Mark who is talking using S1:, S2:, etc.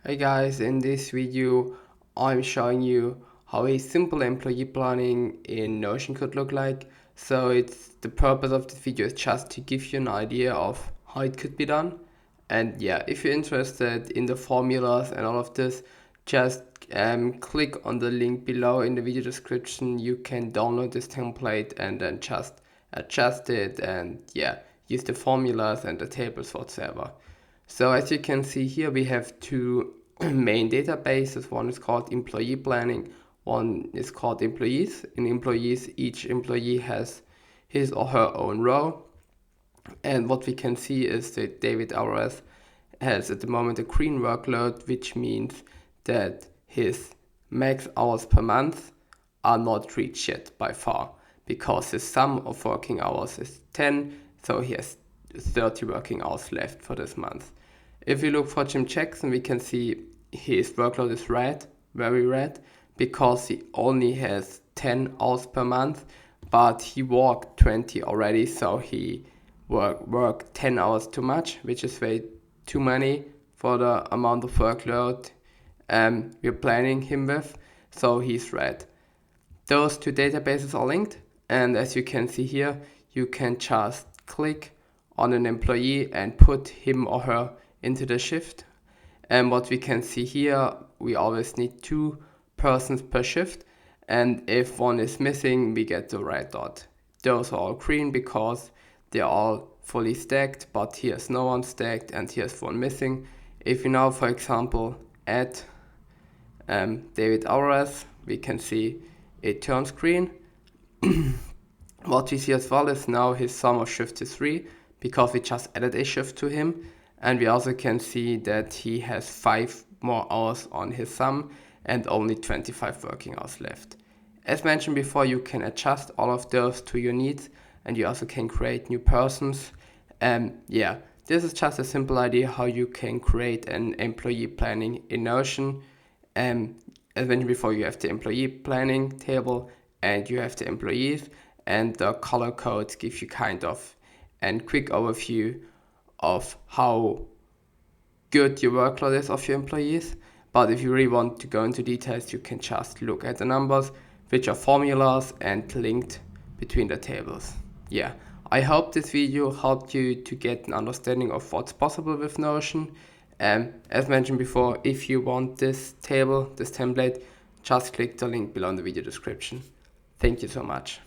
S1: Hey guys, in this video I'm showing you how a simple employee planning in Notion could look like. So the purpose of this video is just to give you an idea of how it could be done. And yeah, if you're interested in the formulas and all of this, just click on the link below in the video description. You can download this template and then just adjust it and yeah, use the formulas and the tables whatsoever. So as you can see here, we have two main databases. One is called employee planning, one is called employees. In employees, each employee has his or her own row. And what we can see is that David Alvarez has at the moment a green workload, which means that his max hours per month are not reached yet by far, because his sum of working hours is 10, so he has 30 working hours left for this month. If we look for Jim Jackson, we can see his workload is red, very red, because he only has 10 hours per month, but he worked 20 already, so he worked 10 hours too much, which is way too many for the amount of workload we're planning him with, so he's red. Those two databases are linked, and as you can see here, you can just click on an employee and put him or her into the shift. And what we can see here, we always need 2 persons per shift, and if one is missing, we get the red dot. Those are all green because they're all fully stacked, but here's no one stacked and here's one missing. If we now, for example, add David Alvarez, we can see it turns green. What we see as well is now his sum of shifts is 3 because we just added a shift to him, and we also can see that he has 5 more hours on his sum and only 25 working hours left. As mentioned before, you can adjust all of those to your needs, and you also can create new persons. Yeah, this is just a simple idea how you can create an employee planning in Notion. As mentioned before, you have the employee planning table and you have the employees, and the color codes give you kind of a quick overview of how good your workload is of your employees. But if you really want to go into details, you can just look at the numbers, which are formulas and linked between the tables. Yeah, I hope this video helped you to get an understanding of what's possible with Notion. As mentioned before, if you want this table, this template, just click the link below in the video description. Thank you so much.